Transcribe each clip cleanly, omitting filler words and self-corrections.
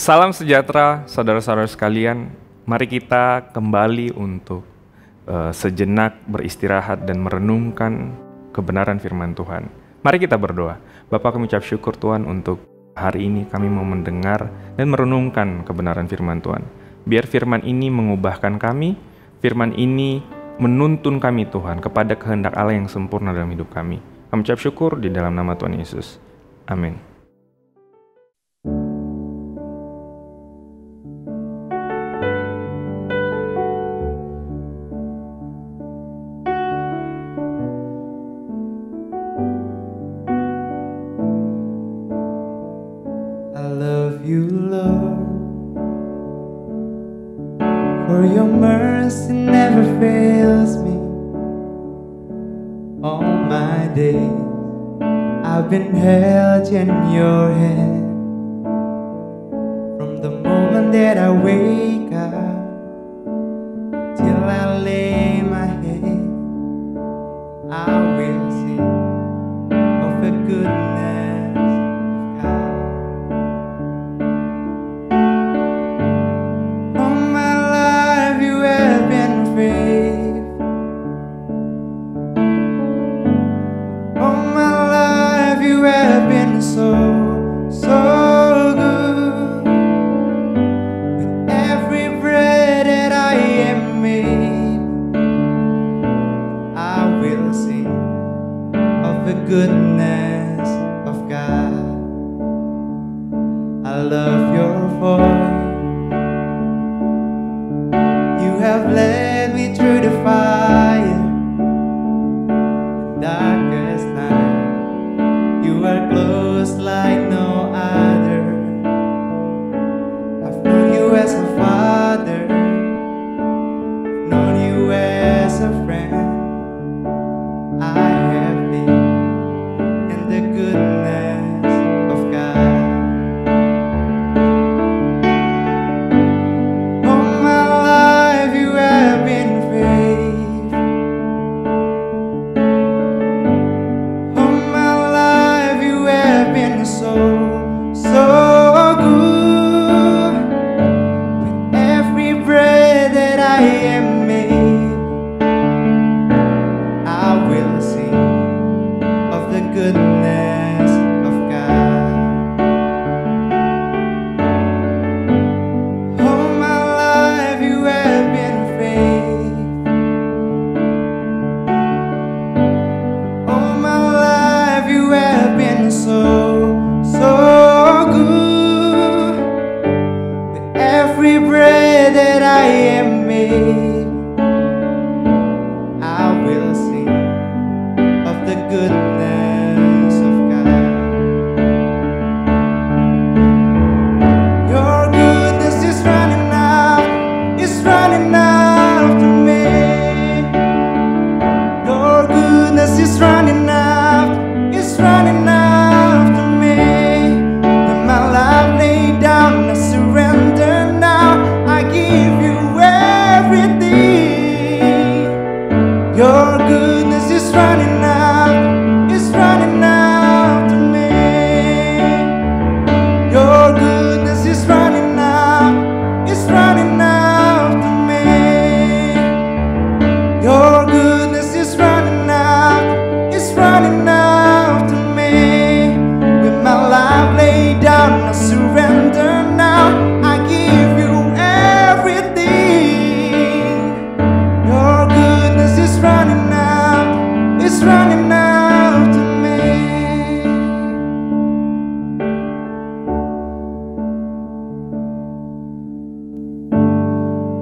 Salam sejahtera saudara-saudara sekalian. Mari kita kembali untuk sejenak beristirahat dan merenungkan kebenaran firman Tuhan. Mari kita berdoa. Bapa, kami ucap syukur Tuhan untuk hari ini kami mau mendengar dan merenungkan kebenaran firman Tuhan. Biar firman ini mengubahkan kami, firman ini menuntun kami Tuhan kepada kehendak Allah yang sempurna dalam hidup kami. Kami ucap syukur di dalam nama Tuhan Yesus. Amin. You, Lord, for your mercy never fails me. All my days I've been held in your hand. From the moment that I wake up till I lay my head, I will sing of the goodness. Goodness of God, I love your voice. You have led me through the fire, the darkest night. You are close like no other. I've known you as a father, I've known you as a friend. I have been the goodness of God. All my life you have been faithful. All my life you have been so good. With every breath that I am made, I will sing of the goodness of God. All my life you have been faithful. All my life you have been so good. With every breath that I am made, I will sing of the goodness of God. Your goodness is running after me. Your goodness is running after me. When my life laid down, I surrender now. I give you everything. Your goodness is running after me. Your goodness is running after me. Your goodness is running after me. With my life laid down, I surrender now. I give you everything. Your goodness is running after me.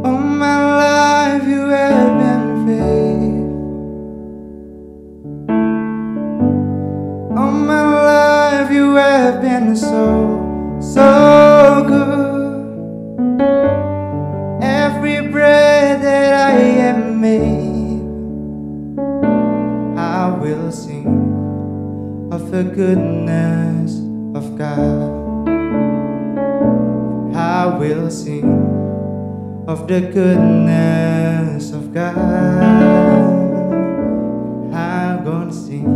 All my life you have been faithful. All my life you have been so good. Every breath that I am made, I will sing of the goodness of God. I will sing of the goodness of God. I'm gonna sing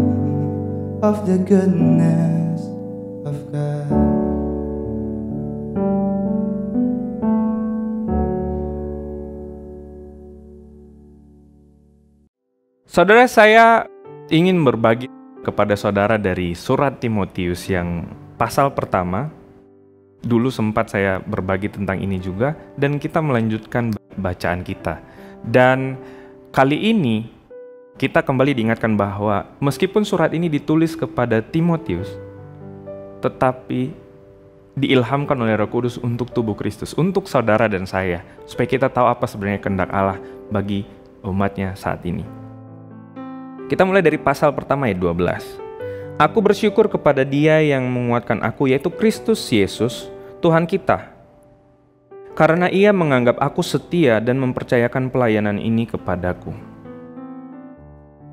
of the goodness of God. Saudara, saya ingin berbagi kepada saudara dari surat Timotius yang pasal pertama. Dulu sempat saya berbagi tentang ini juga, dan kita melanjutkan bacaan kita. Dan kali ini kita kembali diingatkan bahwa meskipun surat ini ditulis kepada Timotius, tetapi diilhamkan oleh Roh Kudus untuk tubuh Kristus, untuk saudara dan saya, supaya kita tahu apa sebenarnya kehendak Allah bagi umatnya saat ini. Kita mulai dari pasal pertama ayat 12. Aku bersyukur kepada Dia yang menguatkan aku, yaitu Kristus Yesus, Tuhan kita. Karena Ia menganggap aku setia dan mempercayakan pelayanan ini kepadaku.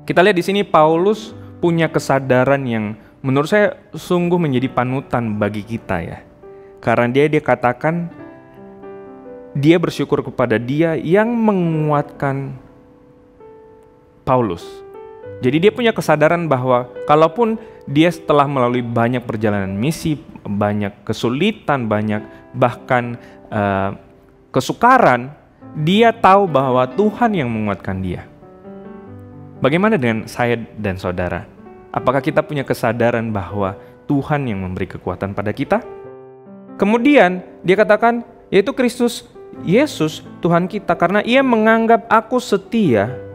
Kita lihat di sini Paulus punya kesadaran yang menurut saya sungguh menjadi panutan bagi kita ya. Karena dia katakan dia bersyukur kepada Dia yang menguatkan Paulus. Jadi dia punya kesadaran bahwa kalaupun dia setelah melalui banyak perjalanan misi, banyak kesulitan, banyak bahkan kesukaran, dia tahu bahwa Tuhan yang menguatkan dia. Bagaimana dengan saya dan saudara? Apakah kita punya kesadaran bahwa Tuhan yang memberi kekuatan pada kita? Kemudian dia katakan, yaitu Kristus Yesus Tuhan kita, karena Ia menganggap aku setia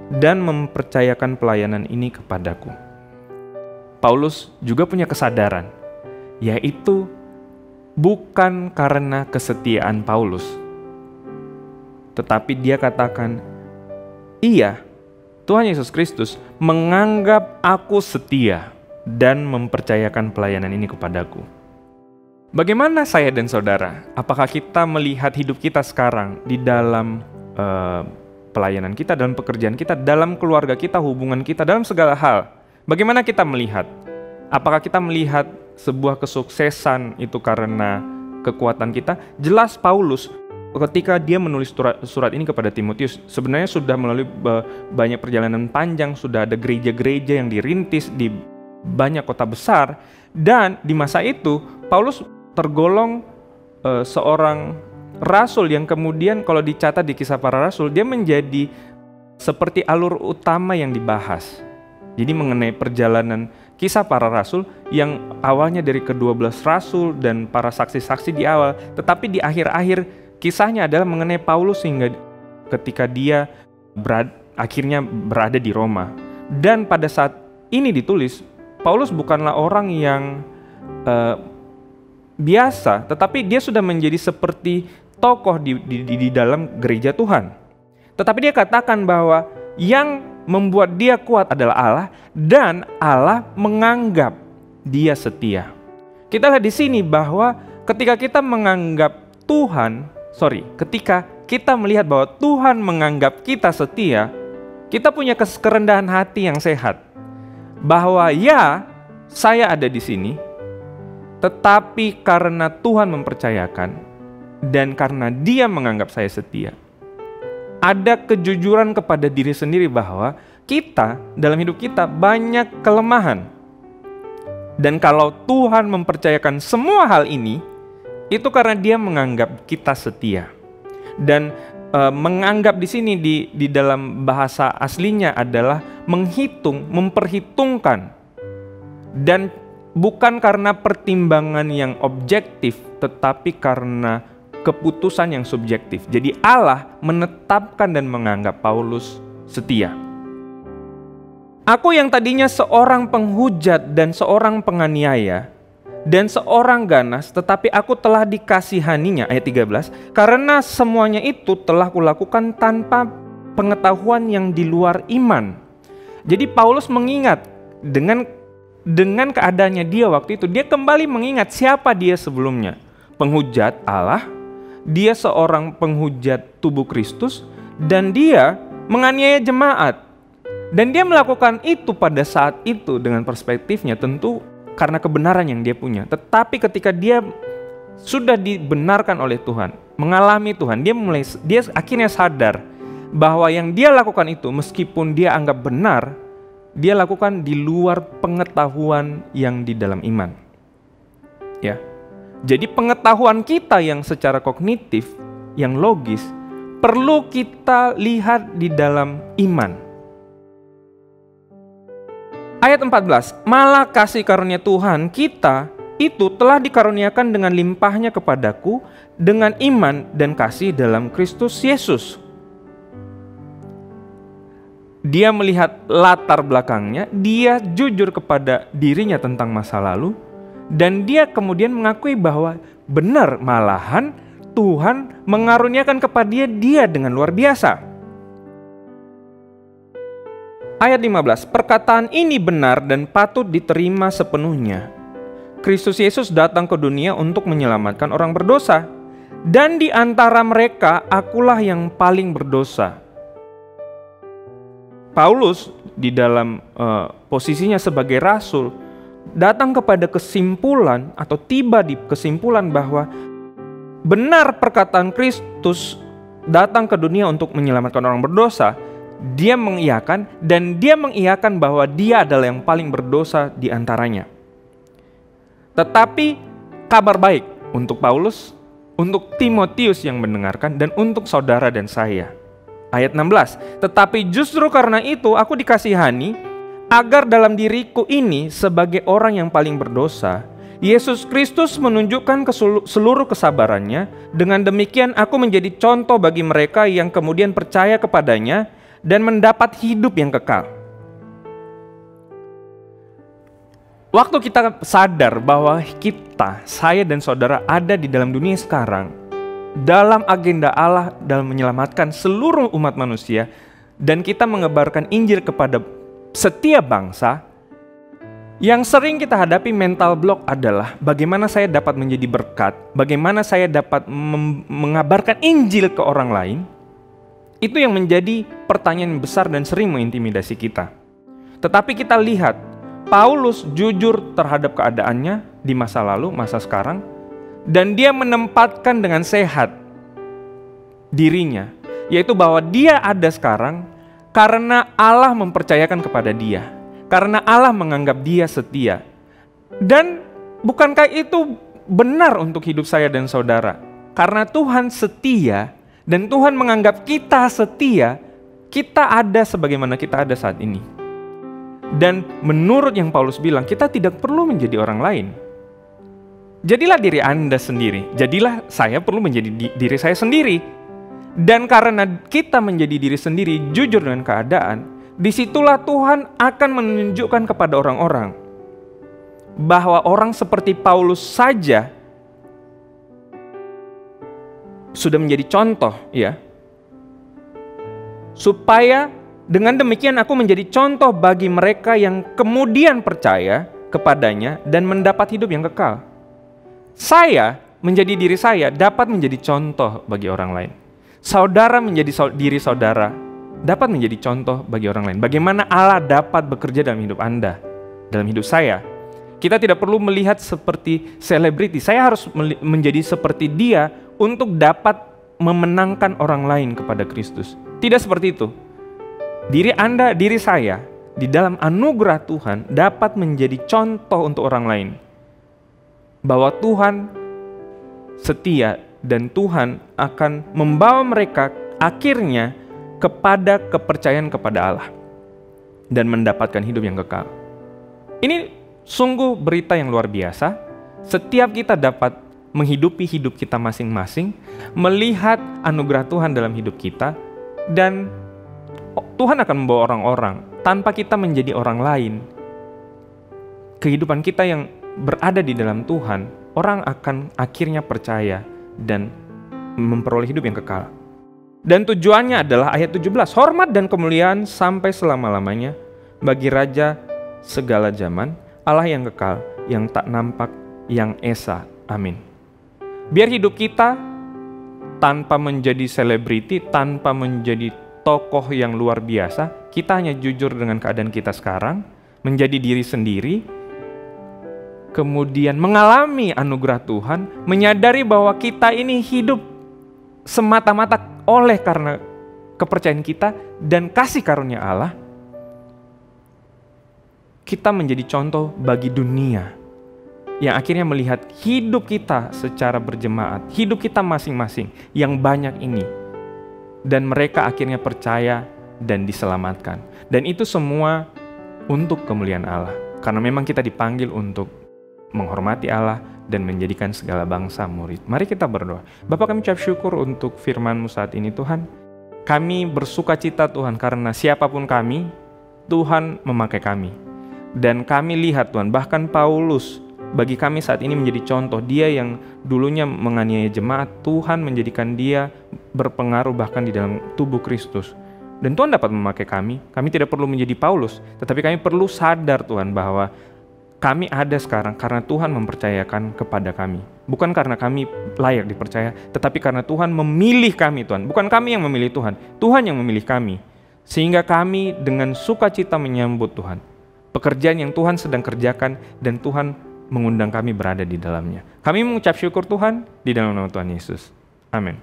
dan mempercayakan pelayanan ini kepadaku. Paulus juga punya kesadaran, yaitu bukan karena kesetiaan Paulus, tetapi dia katakan, Iya, Tuhan Yesus Kristus menganggap aku setia dan mempercayakan pelayanan ini kepadaku. Bagaimana saya dan saudara? Apakah kita melihat hidup kita sekarang di dalam pelayanan kita, dalam pekerjaan kita, dalam keluarga kita, hubungan kita, dalam segala hal? Bagaimana kita melihat? Apakah kita melihat sebuah kesuksesan itu karena kekuatan kita? Jelas Paulus ketika dia menulis surat ini kepada Timotius, sebenarnya sudah melalui banyak perjalanan panjang, sudah ada gereja-gereja yang dirintis di banyak kota besar, dan di masa itu Paulus tergolong seorang rasul yang kemudian kalau dicatat di Kisah Para Rasul, dia menjadi seperti alur utama yang dibahas. Jadi mengenai perjalanan Kisah Para Rasul yang awalnya dari ke-12 rasul dan para saksi-saksi di awal, tetapi di akhir-akhir kisahnya adalah mengenai Paulus hingga ketika dia akhirnya berada di Roma. Dan pada saat ini ditulis, Paulus bukanlah orang yang biasa, tetapi dia sudah menjadi seperti tokoh di dalam gereja Tuhan. Tetapi dia katakan bahwa yang membuat dia kuat adalah Allah, dan Allah menganggap dia setia. Kita lihat di sini bahwa ketika kita kita melihat bahwa Tuhan menganggap kita setia, kita punya kerendahan hati yang sehat. Bahwa ya, saya ada di sini, tetapi karena Tuhan mempercayakan dan karena Dia menganggap saya setia, ada kejujuran kepada diri sendiri bahwa kita, dalam hidup kita banyak kelemahan. Dan kalau Tuhan mempercayakan semua hal ini, itu karena Dia menganggap kita setia. Dan menganggap di sini di dalam bahasa aslinya adalah menghitung, memperhitungkan. Dan bukan karena pertimbangan yang objektif, tetapi karena keputusan yang subjektif. Jadi Allah menetapkan dan menganggap Paulus setia. Aku yang tadinya seorang penghujat dan seorang penganiaya dan seorang ganas, tetapi aku telah dikasihaninya, ayat 13, karena semuanya itu telah kulakukan tanpa pengetahuan yang di luar iman. Jadi Paulus mengingat dengan keadaannya dia waktu itu, dia kembali mengingat siapa dia sebelumnya. Penghujat Allah, dia seorang penghujat tubuh Kristus, dan dia menganiaya jemaat. Dan dia melakukan itu pada saat itu dengan perspektifnya tentu karena kebenaran yang dia punya. Tetapi ketika dia sudah dibenarkan oleh Tuhan, mengalami Tuhan, dia akhirnya sadar bahwa yang dia lakukan itu meskipun dia anggap benar, dia lakukan di luar pengetahuan yang di dalam iman. Ya. Jadi pengetahuan kita yang secara kognitif, yang logis, perlu kita lihat di dalam iman. Ayat 14, malah kasih karunia Tuhan kita itu telah dikaruniakan dengan limpahnya kepadaku dengan iman dan kasih dalam Kristus Yesus. Dia melihat latar belakangnya, dia jujur kepada dirinya tentang masa lalu, dan dia kemudian mengakui bahwa benar, malahan Tuhan mengaruniakan kepada dia dengan luar biasa. Ayat 15, perkataan ini benar dan patut diterima sepenuhnya. Kristus Yesus datang ke dunia untuk menyelamatkan orang berdosa, dan di antara mereka akulah yang paling berdosa. Paulus di dalam posisinya sebagai rasul datang kepada kesimpulan atau tiba di kesimpulan bahwa benar perkataan Kristus datang ke dunia untuk menyelamatkan orang berdosa. Dia mengiyakan, dan dia mengiyakan bahwa dia adalah yang paling berdosa di antaranya. Tetapi kabar baik untuk Paulus, untuk Timotius yang mendengarkan, dan untuk saudara dan saya. Ayat 16, tetapi justru karena itu aku dikasihani, agar dalam diriku ini sebagai orang yang paling berdosa, Yesus Kristus menunjukkan seluruh kesabarannya. Dengan demikian aku menjadi contoh bagi mereka yang kemudian percaya kepadanya dan mendapat hidup yang kekal. Waktu kita sadar bahwa kita, saya dan saudara ada di dalam dunia sekarang, dalam agenda Allah dalam menyelamatkan seluruh umat manusia, dan kita mengebarkan Injil kepada setiap bangsa, yang sering kita hadapi mental block adalah bagaimana saya dapat menjadi berkat, bagaimana saya dapat mengabarkan Injil ke orang lain. Itu yang menjadi pertanyaan besar dan sering mengintimidasi kita. Tetapi kita lihat, Paulus jujur terhadap keadaannya di masa lalu, masa sekarang, dan dia menempatkan dengan sehat dirinya, yaitu bahwa dia ada sekarang karena Allah mempercayakan kepada dia, karena Allah menganggap dia setia. Dan bukankah itu benar untuk hidup saya dan saudara? Karena Tuhan setia dan Tuhan menganggap kita setia, kita ada sebagaimana kita ada saat ini. Dan menurut yang Paulus bilang, kita tidak perlu menjadi orang lain. Jadilah diri Anda sendiri, jadilah saya perlu menjadi diri saya sendiri. Dan karena kita menjadi diri sendiri, jujur dengan keadaan, disitulah Tuhan akan menunjukkan kepada orang-orang bahwa orang seperti Paulus saja sudah menjadi contoh, ya. Supaya dengan demikian aku menjadi contoh bagi mereka yang kemudian percaya kepadanya dan mendapat hidup yang kekal. Saya menjadi diri saya dapat menjadi contoh bagi orang lain. Saudara menjadi diri saudara dapat menjadi contoh bagi orang lain. Bagaimana Allah dapat bekerja dalam hidup Anda, dalam hidup saya. Kita tidak perlu melihat seperti selebriti. Saya harus menjadi seperti dia untuk dapat memenangkan orang lain kepada Kristus. Tidak seperti itu. Diri Anda, diri saya, di dalam anugerah Tuhan dapat menjadi contoh untuk orang lain. Bahwa Tuhan setia dan Tuhan akan membawa mereka akhirnya kepada kepercayaan kepada Allah dan mendapatkan hidup yang kekal. Ini sungguh berita yang luar biasa. Setiap kita dapat menghidupi hidup kita masing-masing, melihat anugerah Tuhan dalam hidup kita, dan Tuhan akan membawa orang-orang tanpa kita menjadi orang lain. Kehidupan kita yang berada di dalam Tuhan, orang akan akhirnya percaya dan memperoleh hidup yang kekal. Dan tujuannya adalah ayat 17, hormat dan kemuliaan sampai selama-lamanya bagi Raja segala zaman, Allah yang kekal, yang tak nampak, yang esa. Amin. Biar hidup kita tanpa menjadi selebriti, tanpa menjadi tokoh yang luar biasa, kita hanya jujur dengan keadaan kita sekarang, menjadi diri sendiri, kemudian mengalami anugerah Tuhan, menyadari bahwa kita ini hidup semata-mata oleh karena kepercayaan kita dan kasih karunia Allah. Kita menjadi contoh bagi dunia yang akhirnya melihat hidup kita secara berjemaat, hidup kita masing-masing yang banyak ini, dan mereka akhirnya percaya dan diselamatkan. Dan itu semua untuk kemuliaan Allah. Karena memang kita dipanggil untuk menghormati Allah dan menjadikan segala bangsa murid. Mari kita berdoa. Bapa, kami ucap syukur untuk firman-Mu saat ini Tuhan. Kami bersuka cita Tuhan karena siapapun kami, Tuhan memakai kami. Dan kami lihat Tuhan, bahkan Paulus bagi kami saat ini menjadi contoh. Dia yang dulunya menganiaya jemaat, Tuhan menjadikan dia berpengaruh bahkan di dalam tubuh Kristus. Dan Tuhan dapat memakai kami tidak perlu menjadi Paulus, tetapi kami perlu sadar Tuhan bahwa kami ada sekarang karena Tuhan mempercayakan kepada kami. Bukan karena kami layak dipercaya, tetapi karena Tuhan memilih kami Tuhan. Bukan kami yang memilih Tuhan, Tuhan yang memilih kami. Sehingga kami dengan sukacita menyambut Tuhan. Pekerjaan yang Tuhan sedang kerjakan dan Tuhan mengundang kami berada di dalamnya. Kami mengucap syukur Tuhan di dalam nama Tuhan Yesus. Amin.